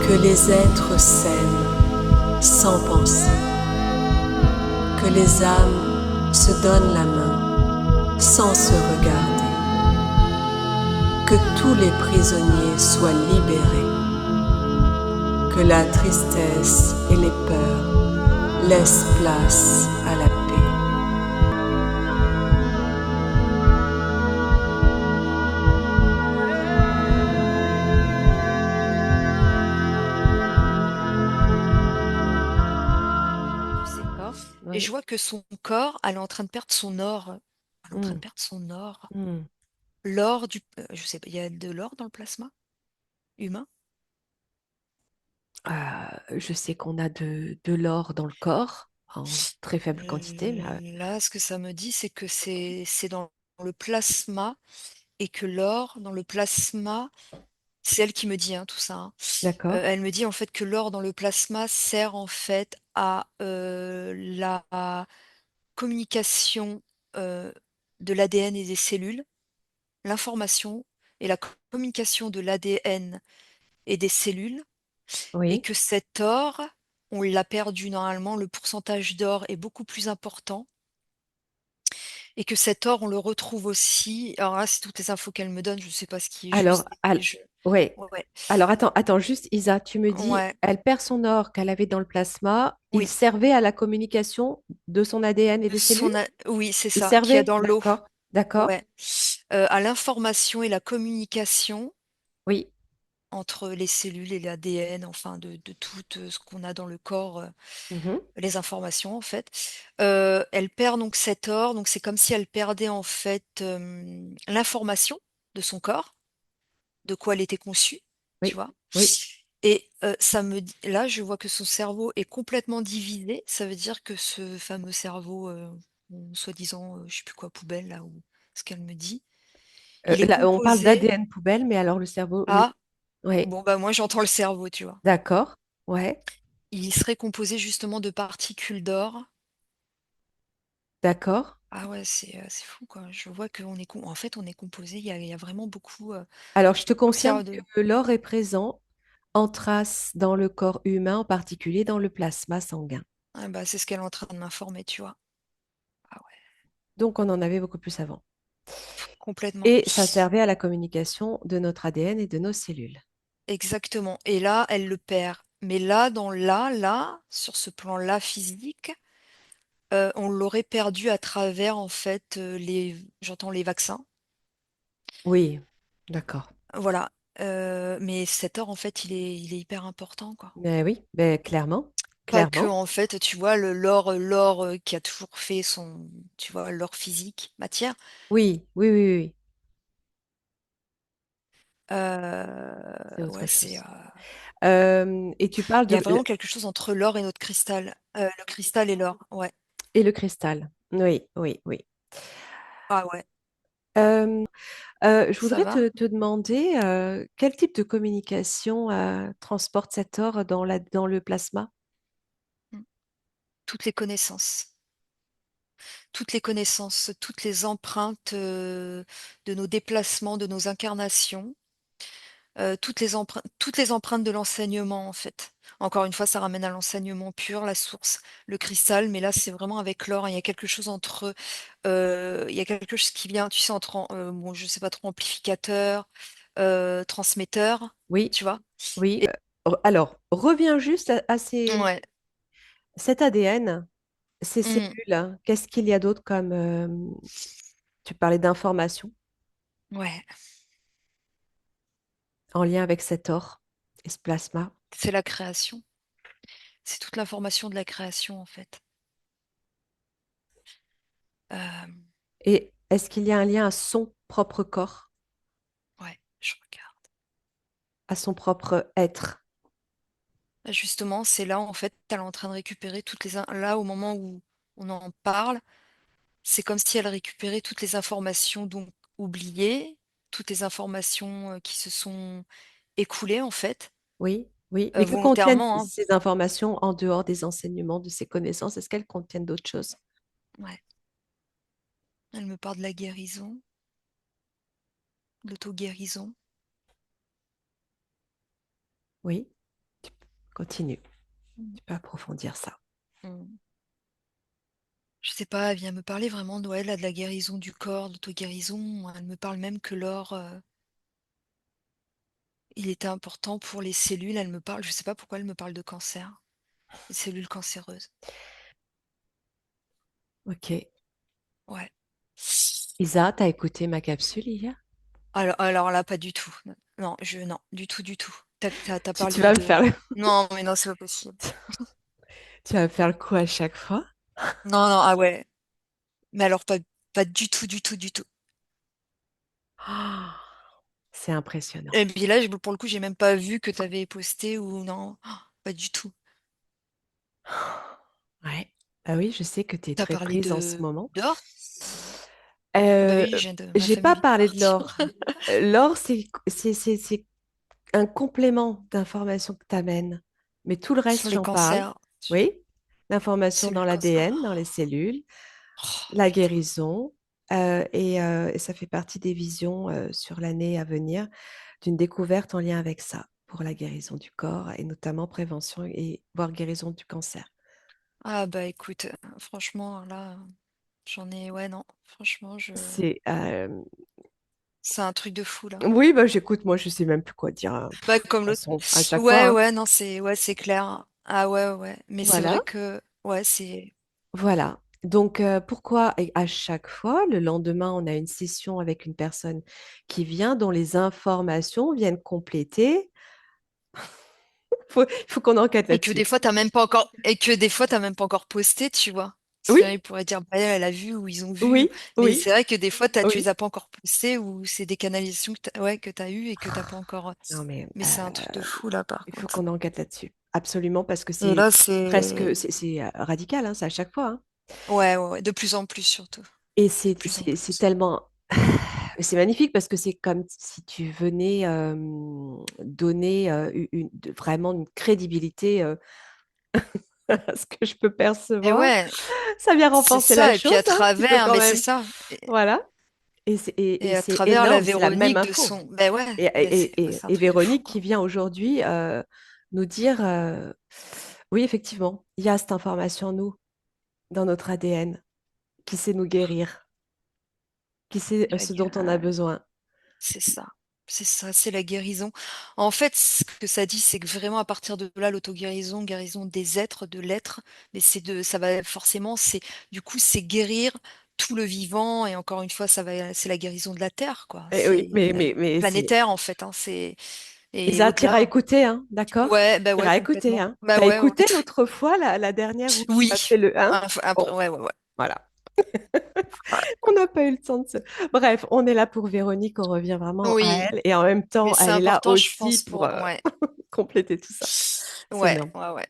Que les êtres s'aiment sans penser, que les âmes se donnent la main sans se regarder, que tous les prisonniers soient libérés, que la tristesse et les peurs laissent place à la paix. Tu sais. D'accord? Et je Oui. vois que son corps, elle est en train de perdre son or. Elle est en train de Mm, perdre son or. mm. L'or du... je sais pas, il y a de l'or dans le plasma humain? Je sais qu'on a de l'or dans le corps en très faible quantité, mais Là, ce que ça me dit, c'est que c'est dans le plasma et que l'or dans le plasma, c'est elle qui me dit hein, tout ça, hein. d'accord. Elle me dit en fait que l'or dans le plasma sert en fait à la communication de l'ADN et des cellules, l'information et la communication de l'ADN et des cellules, et Oui. que cet or, on l'a perdu normalement, le pourcentage d'or est beaucoup plus important, et que cet or, on le retrouve aussi. Alors là, c'est toutes les infos qu'elle me donne, je ne sais pas ce qui est Alors, juste. ouais. Ouais, Alors, attends, juste, Isa, tu me dis, ouais, elle perd son or qu'elle avait dans le plasma. Il oui. servait à la communication de son ADN et des cellules? Oui, c'est Il ça, qu'il y a servait? dans l'eau. D'accord, d'accord. Ouais. À l'information et la communication Oui. entre les cellules et l'ADN, enfin de tout ce qu'on a dans le corps, Mhm. les informations en fait. Elle perd donc cet or, donc c'est comme si elle perdait en fait l'information de son corps, de quoi elle était conçue, tu Oui, vois. oui. Et là, je vois que son cerveau est complètement divisé. Ça veut dire que ce fameux cerveau, soi-disant, je sais plus quoi, poubelle là, ou ce qu'elle me dit, il est Là, on parle composé. d'ADN poubelle, mais alors le cerveau, oui. Ah, Oui, bon bah moi j'entends le cerveau, tu vois. d'accord. Ouais, Il serait composé justement de particules d'or. d'accord. Ah ouais, c'est fou quoi. Je vois qu'on est en fait on est composé. Il y a vraiment beaucoup Alors, je te matière confirme de. que l'or est présent en trace dans le corps humain, en particulier dans le plasma sanguin. Ah bah c'est ce qu'elle est en train de m'informer, tu vois. Ah ouais, Donc, on en avait beaucoup plus avant. complètement. Et ça servait à la communication de notre ADN et de nos cellules. Exactement. Et là, elle le perd. Mais là, là, sur ce plan-là physique, on l'aurait perdu à travers en fait j'entends les vaccins. Oui, d'accord. Voilà. Mais cet or, en fait, il est hyper important, quoi. Mais oui, ben, clairement, Pas que, clairement. en fait, tu vois, l'or qui a toujours fait tu vois, l'or physique, matière. Oui, oui, oui, oui, oui. C'est autre Ouais, chose. Et tu parles il y de... a vraiment quelque chose entre l'or et notre cristal. Le cristal et l'or, ouais. Et le cristal. Oui, oui, oui. Ah ouais, Euh, je ça voudrais va. te demander quel type de communication transporte cet or dans le plasma? Mm. Toutes les connaissances. Toutes les connaissances, toutes les empreintes de nos déplacements, de nos incarnations, toutes les empreintes de l'enseignement, en fait. Encore une fois, ça ramène à l'enseignement pur, la source, le cristal, mais là, c'est vraiment avec l'or. Il y a quelque chose entre, il y a quelque chose qui vient, tu sais, bon, je sais pas trop, amplificateur, transmetteur, Oui, tu vois. oui. Et Alors, reviens juste à ouais, cet ADN, ces mm, cellules. Hein. Qu'est-ce qu'il y a d'autre comme... tu parlais d'informations ouais, en lien avec cet or et ce plasma. c'est la création. C'est toute l'information de la création, en fait. Euh, Et est-ce qu'il y a un lien à son propre corps, ouais, je regarde. à son propre être? Justement, c'est là, en fait, elle est en train de récupérer là, au moment où on en parle, c'est comme si elle récupérait toutes les informations donc oubliées, toutes les informations qui se sont écoulées, en fait, Oui, oui. Mais que contiennent volontairement, hein. ces informations en dehors des enseignements, de ces connaissances? Est-ce qu'elles contiennent d'autres choses? Ouais. Elle me parle de la guérison, de l'auto-guérison. Oui. continue. Mmh. Tu peux approfondir ça. Mmh. Je sais pas, elle vient me parler vraiment de ouais, là, de la guérison du corps, d'auto-guérison. Elle me parle même que l'or, il était important pour les cellules. Elle me parle je sais pas pourquoi elle me parle de cancer, les cellules cancéreuses. Ok. Ouais. Isa, t'as écouté ma capsule hier? Alors là, pas du tout. Non, non, du tout, du tout. Tu Tu parlé vas me faire de le... non, mais non, c'est pas possible. tu vas me faire le coup à chaque fois. Non, non, ah ouais, mais alors pas du tout, du tout, du tout. Ah, c'est impressionnant. Et puis là, pour le coup, j'ai même pas vu que tu avais posté ou non, pas du tout. Ouais. Ah oui, je sais que tu es Tu as très parlé prise en ce de moment. d'or? Ah bah Euh, oui, je viens de ma j'ai famille pas vient de parlé de partir. l'or. L'or, c'est un complément d'information que tu amènes. Mais tout le Sur reste, les j'en parle. cancers, Oui, l'information dans cellules cancer. l'ADN, dans les cellules, Oh, la putain. guérison. Et ça fait partie des visions sur l'année à venir d'une découverte en lien avec ça pour la guérison du corps et notamment prévention et voire guérison du cancer. Ah bah écoute, franchement, là, j'en ai ouais, non, franchement, C'est c'est un truc de fou, là. oui, bah j'écoute, moi je sais même plus quoi dire, hein. Bah, De toute comme l'autre. façon, à chaque fois, Ouais, hein. ouais, non, c'est clair. Ah ouais, ouais, ouais. Mais c'est vrai Voilà, que ouais, c'est voilà. Donc pourquoi à chaque fois, le lendemain, on a une session avec une personne qui vient, dont les informations viennent compléter. Il faut qu'on enquête et que là-dessus. des fois, t'as même pas encore posté, tu vois? Parce Oui, qu'il pourrait dire: «Bah, elle a vu» ou «Ils ont vu», oui, mais oui, c'est vrai que des fois, tu oui. les as pas encore postés ou c'est des canalisations que tu as eues et que t'as pas encore, Non, mais mais c'est un truc de fou, là, par il faut contre. qu'on enquête là-dessus. Absolument, parce que Et c'est là, presque, c'est c'est radical, hein, c'est à chaque fois, hein. ouais, ouais, ouais, de plus en plus surtout, Et de c'est plus en c'est- c'est plus. tellement... C'est magnifique parce que c'est comme si tu venais donner vraiment une crédibilité à ce que je peux Et percevoir. ouais, Ça vient c'est renforcer la ça et puis chose à un petit peu travers quand mais c'est même. ça Voilà. Et et à c'est travers la énorme, c'est la même Véronique de info. son ben ouais, Et, ben et, ouais, et, c'est un et truc de fou, Véronique quoi. qui vient aujourd'hui nous dire, oui, effectivement, il y a cette information en nous, dans notre ADN, qui sait nous guérir, qui sait La ce gué dont on a besoin. c'est ça, c'est ça, c'est la guérison. En fait, ce que ça dit, c'est que vraiment à partir de là, l'auto-guérison, guérison des êtres, de l'être, mais c'est de ça va forcément, c'est du coup, c'est guérir tout le vivant et encore une fois, ça va c'est la guérison de la terre, quoi. Et oui, C'est la mais c'est... planétaire, en fait, hein, c'est Et et ça, t'iras au-delà. écouter, hein, d'accord? Ouais, bah, ouais, T'iras écouter, complètement. hein. Bah, T'as ouais, ouais. écouté l'autre fois, la dernière où tu Oui, as fait le 1? après Bon, ouais, ouais, ouais. voilà. Ouais. On n'a pas eu le temps de se... Bref, on est là pour Véronique, on revient vraiment à Oui, elle. Et en même mais temps, c'est elle est là important, je aussi pense, pour pour ouais. compléter tout ça. C'est Ouais, énorme. ouais, ouais.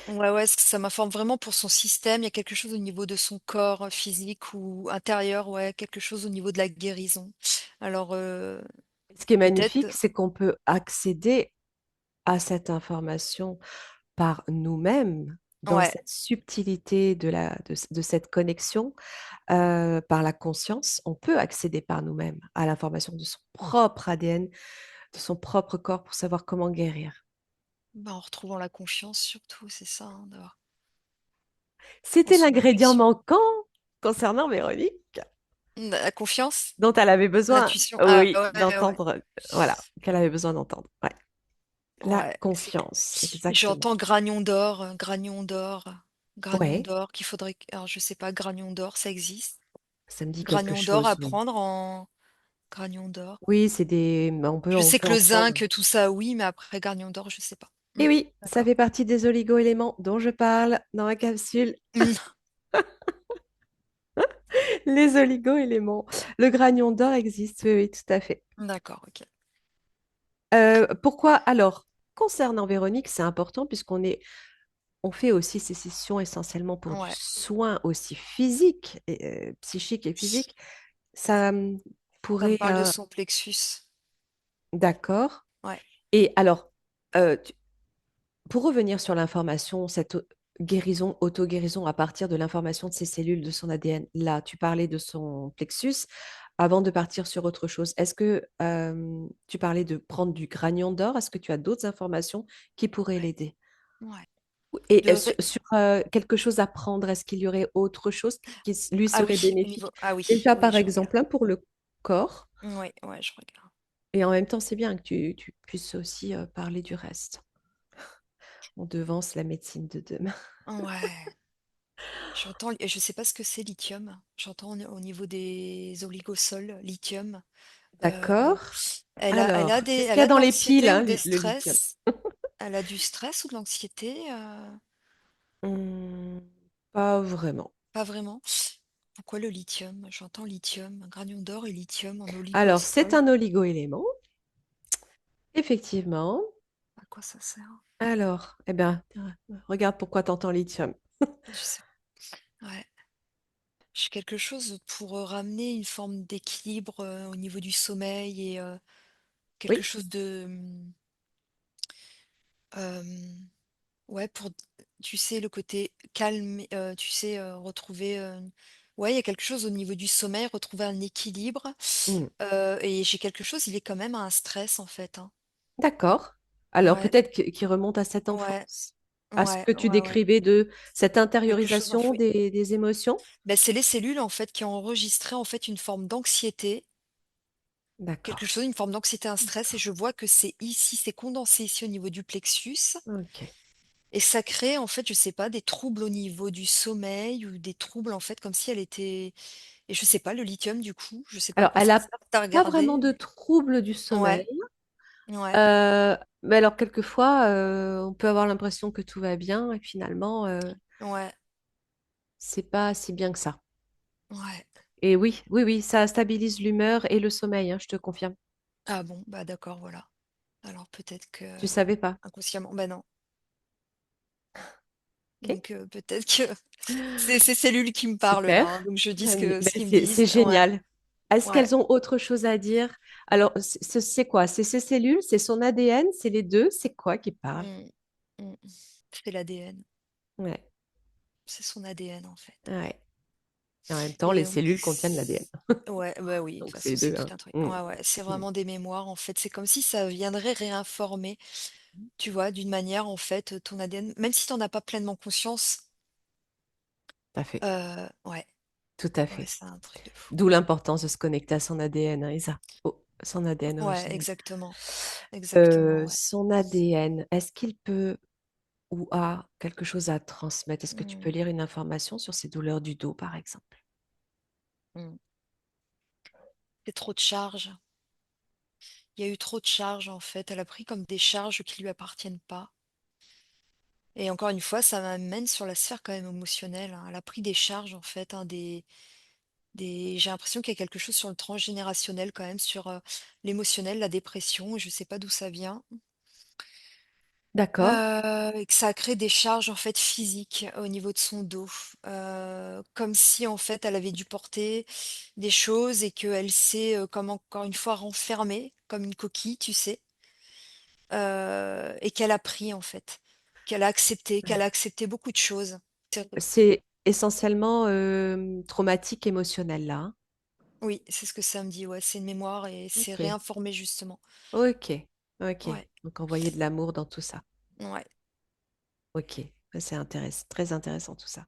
Ouais, ouais, ça m'informe vraiment pour son système. Il y a quelque chose au niveau de son corps physique ou intérieur, ouais, quelque chose au niveau de la guérison. Alors, Ce qui est magnifique, peut-être, c'est qu'on peut accéder à cette information par nous-mêmes, dans ouais, cette subtilité de cette connexion, par la conscience. On peut accéder par nous-mêmes à l'information de son propre ADN, de son propre corps pour savoir comment guérir. bah, en retrouvant la confiance surtout, c'est ça, hein, d'avoir en C'était son l'ingrédient intuition. manquant concernant Véronique, La confiance? dont elle avait besoin, L'intuition? Ah oui, ouais, ouais, d'entendre, voilà, qu'elle avait besoin d'entendre. Ouais. La ouais. confiance, exactement. J'entends gragnon Ouais, d'or qu'il faudrait alors je sais pas, gragnon d'or, ça existe? ça me dit quelque Gragnon d'or chose, à oui. prendre en gragnon d'or. Oui, c'est des... Je on sais peut que le entendre. zinc, tout ça, oui, mais après gragnon d'or, je sais pas. Et oui, ça D'accord. fait partie des oligo-éléments dont je parle dans la capsule. Mmh, Les oligo-éléments. Le granion d'or existe, oui, oui, tout à fait. d'accord, OK. Pourquoi alors? Concernant Véronique, c'est important on fait aussi ces sessions essentiellement pour du Ouais, soin aussi physique, psychique et physique. Ça ça me pourrait, parle de son plexus. d'accord. Ouais, Et alors, euh, tu- pour revenir sur l'information, cette guérison, auto-guérison à partir de l'information de ses cellules, de son ADN, là, tu parlais de son plexus. Avant de partir sur autre chose, est-ce que tu parlais de prendre du granion d'or? Est-ce que tu as d'autres informations qui pourraient ouais. l'aider? Ouais. Et De sur, ré quelque chose à prendre, est-ce qu'il y aurait autre chose qui lui Ah serait oui, au niveau bénéfique? ah oui, Déjà, oui, par je regarde. exemple, hein, pour le corps, Ouais, ouais, je regarde. et en même temps, c'est bien que tu puisses aussi parler du reste. On devance la médecine de demain. Ouais, j'entends je sais pas ce que c'est lithium. J'entends au niveau des oligosols, lithium. Heu, D'accord. elle a Alors, des c'est ce qu'il elle y a a de dans les piles, l'anxiété ou hein, des le lithium. stress? Elle a du stress ou de l'anxiété? Hmm, pas vraiment. Pas vraiment. Pourquoi le lithium? J'entends lithium, granium d'or et lithium en Alors, c'est oligosol. un oligoélément, effectivement. À quoi ça sert? Alors, eh bien, regarde pourquoi tu entends lithium. Je sais ouais. J'ai quelque chose pour, ramener une forme d'équilibre, au niveau du sommeil et quelque Oui. chose de, ouais, pour tu sais, le côté calme, tu sais, retrouver, ouais, il y a quelque chose au niveau du sommeil, retrouver un équilibre, Hmm. et j'ai quelque chose, il est quand même à un stress, en fait, hein. D'accord. Alors, Ouais, peut-être qu'il remonte à cette ouais, enfance, à ce ouais, que tu ouais, ouais. décrivais de cette Quelque chose intériorisation enfoui. des émotions. Bah, c'est les cellules, en fait, qui ont enregistré, en fait, une forme d'anxiété, quelque D'accord. chose, une forme d'anxiété, un stress et je vois que c'est ici, c'est condensé ici au niveau du plexus Ok. et ça crée, en fait, je sais pas, des troubles au niveau du sommeil ou des troubles, en fait, comme si elle était et je sais pas, le lithium, du coup, je sais pas à Alors, quoi elle ça n'a sert, tu pas vraiment regardé? de troubles du Ouais, sommeil. ouais, Mais alors, quelquefois, on peut avoir l'impression que tout va bien et finalement, ouais, c'est pas si bien que ça. ouais. Et oui, oui, oui, ça stabilise l'humeur et le sommeil, hein, je te confirme. Ah bon, bah, d'accord, voilà. Alors peut-être que Tu savais pas? inconsciemment bah, non. Ok. Donc peut-être que c'est ces cellules qui me parlent là, Super. hein, donc je dis Ben, ce qu'ils me c'est disent. Ouais, génial. Est-ce ouais. qu'elles ont autre chose à dire? Alors, c'est quoi? C'est ses cellules? C'est son ADN? C'est les deux? C'est quoi qui parle? Mmh. Mmh. C'est l'ADN. Ouais, C'est son ADN, en fait. ouais. Et en même temps, les Et cellules contiennent l'ADN. ouais, bah, oui, de toute Donc, c'est façon, les c'est deux, tout hein. un truc. Mm, Ouais, ouais, c'est mm. vraiment des mémoires, en fait. C'est comme si ça viendrait réinformer, tu vois, d'une manière, en fait, ton ADN, même si tu en as pas pleinement conscience. Tout à fait. Ouais, Tout à ouais, fait. c'est un truc de fou. D'où l'importance de se connecter à son ADN, hein, Isa. Oh, son ADN Ouais, originel. exactement. Exactement, ouais. Son ADN, est-ce qu'il peut ou a quelque chose à transmettre? Est-ce que tu peux Mmh. lire une information sur ses douleurs du dos, par exemple? Mmh. C'est trop de charges. Il y a eu trop de charges, en fait. Elle a pris comme des charges qui lui appartiennent pas. Et encore une fois, ça m'amène sur la sphère quand même émotionnelle, hein. Elle a pris des charges, en fait, hein, j'ai l'impression qu'il y a quelque chose sur le transgénérationnel quand même, sur l'émotionnel, la dépression, et je sais pas d'où ça vient. D'accord. Et que ça a créé des charges en fait physiques au niveau de son dos. Comme si en fait elle avait dû porter des choses et qu'elle s'est, comme encore une fois renfermée, comme une coquille, tu sais? Et qu'elle a pris en fait, qu'elle a accepté beaucoup de choses. C'est essentiellement traumatique émotionnel, là, hein. Oui, c'est ce que ça me dit, ouais, c'est une mémoire et c'est Ok. réinformé justement. Ok. Ok. Ouais, Donc, envoyer de l'amour dans tout ça. ouais. Ok. C'est intéressant, très intéressant tout ça.